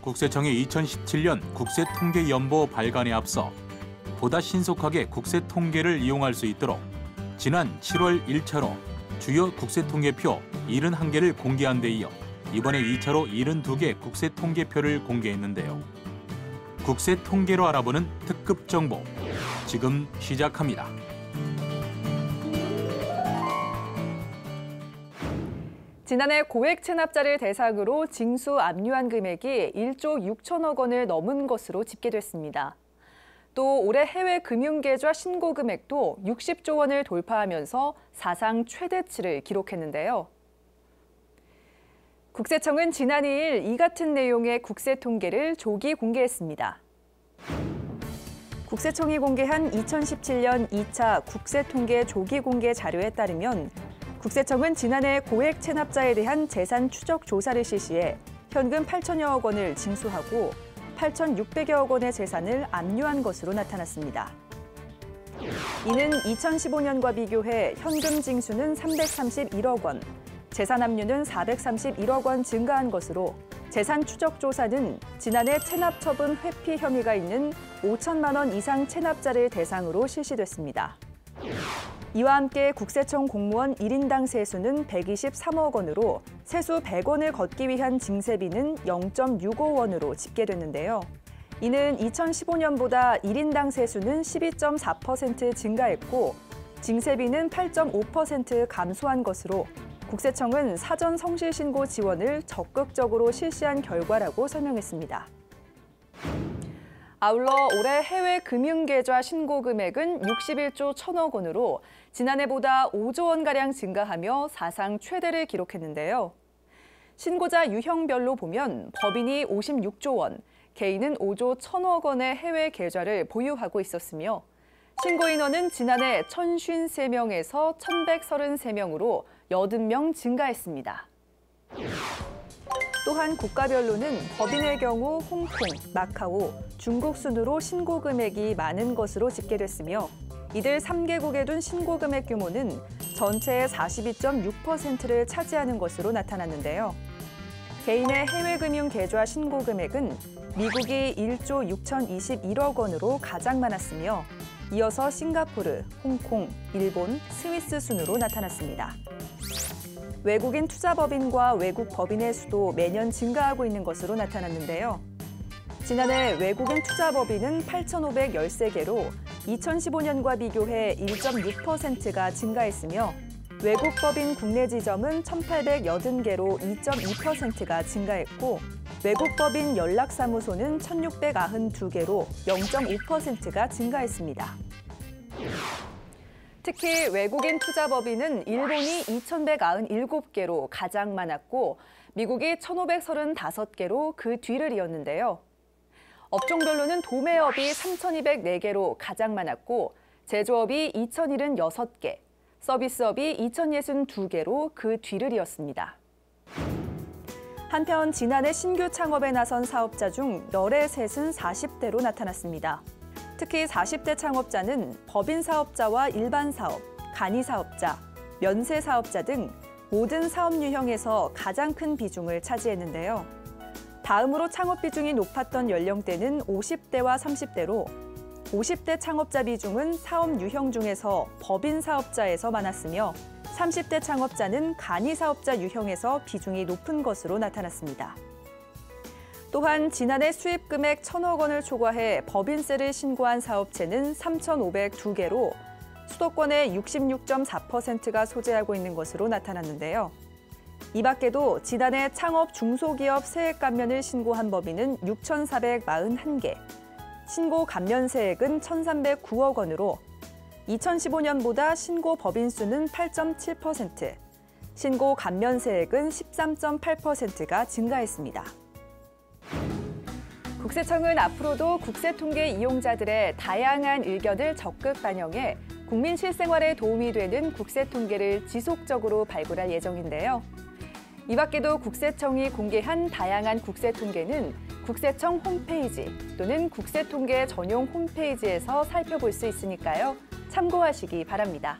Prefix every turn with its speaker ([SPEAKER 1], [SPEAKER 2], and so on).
[SPEAKER 1] 국세청이 2017년 국세통계연보 발간에 앞서 보다 신속하게 국세통계를 이용할 수 있도록 지난 7월 1차로 주요 국세통계표 71개를 공개한 데 이어 이번에 2차로 72개 국세통계표를 공개했는데요. 국세통계로 알아보는 특급 정보, 지금 시작합니다.
[SPEAKER 2] 지난해 고액 체납자를 대상으로 징수 압류한 금액이 1조 6천억 원을 넘은 것으로 집계됐습니다. 또 올해 해외 금융계좌 신고 금액도 60조 원을 돌파하면서 사상 최대치를 기록했는데요. 국세청은 지난 2일 이 같은 내용의 국세 통계를 조기 공개했습니다. 국세청이 공개한 2017년 2차 국세 통계 조기 공개 자료에 따르면 국세청은 지난해 고액 체납자에 대한 재산 추적 조사를 실시해 현금 8천여억 원을 징수하고 8,600여억 원의 재산을 압류한 것으로 나타났습니다. 이는 2015년과 비교해 현금 징수는 331억 원, 재산 압류는 431억 원 증가한 것으로 재산 추적 조사는 지난해 체납 처분 회피 혐의가 있는 5천만 원 이상 체납자를 대상으로 실시됐습니다. 이와 함께 국세청 공무원 1인당 세수는 123억 원으로 세수 100원을 걷기 위한 징세비는 0.65원으로 집계됐는데요. 이는 2015년보다 1인당 세수는 12.4% 증가했고 징세비는 8.5% 감소한 것으로 국세청은 사전 성실 신고 지원을 적극적으로 실시한 결과라고 설명했습니다. 아울러 올해 해외 금융계좌 신고 금액은 61조 1천억 원으로 지난해보다 5조 원가량 증가하며 사상 최대를 기록했는데요. 신고자 유형별로 보면 법인이 56조 원, 개인은 5조 1천억 원의 해외 계좌를 보유하고 있었으며 신고 인원은 지난해 1,053명에서 1,133명으로 80명 증가했습니다. 또한 국가별로는 법인의 경우 홍콩, 마카오, 중국 순으로 신고 금액이 많은 것으로 집계됐으며 이들 3개국에 둔 신고 금액 규모는 전체의 42.6%를 차지하는 것으로 나타났는데요. 개인의 해외 금융 계좌 신고 금액은 미국이 1조 6,021억 원으로 가장 많았으며 이어서 싱가포르, 홍콩, 일본, 스위스 순으로 나타났습니다. 외국인 투자법인과 외국 법인의 수도 매년 증가하고 있는 것으로 나타났는데요. 지난해 외국인 투자법인은 8,513개로 2015년과 비교해 1.6%가 증가했으며 외국 법인 국내 지점은 1,880개로 2.2%가 증가했고 외국 법인 연락사무소는 1,692개로 0.5%가 증가했습니다. 특히 외국인 투자법인은 일본이 2,197개로 가장 많았고 미국이 1,535개로 그 뒤를 이었는데요. 업종별로는 도매업이 3,204개로 가장 많았고 제조업이 2,076개, 서비스업이 2,062개로 그 뒤를 이었습니다. 한편 지난해 신규 창업에 나선 사업자 중 열의 셋은 40대로 나타났습니다. 특히 40대 창업자는 법인 사업자와 일반 사업, 간이 사업자, 면세 사업자 등 모든 사업 유형에서 가장 큰 비중을 차지했는데요. 다음으로 창업 비중이 높았던 연령대는 50대와 30대로 50대 창업자 비중은 사업 유형 중에서 법인 사업자에서 많았으며 30대 창업자는 간이 사업자 유형에서 비중이 높은 것으로 나타났습니다. 또한 지난해 수입 금액 1,000억 원을 초과해 법인세를 신고한 사업체는 3,502개로 수도권의 66.4%가 소재하고 있는 것으로 나타났는데요. 이 밖에도 지난해 창업 중소기업 세액 감면을 신고한 법인은 6,441개, 신고 감면세액은 1,309억 원으로 2015년보다 신고 법인 수는 8.7%, 신고 감면세액은 13.8%가 증가했습니다. 국세청은 앞으로도 국세통계 이용자들의 다양한 의견을 적극 반영해 국민 실생활에 도움이 되는 국세통계를 지속적으로 발굴할 예정인데요. 이 밖에도 국세청이 공개한 다양한 국세통계는 국세청 홈페이지 또는 국세통계 전용 홈페이지에서 살펴볼 수 있으니까요. 참고하시기 바랍니다.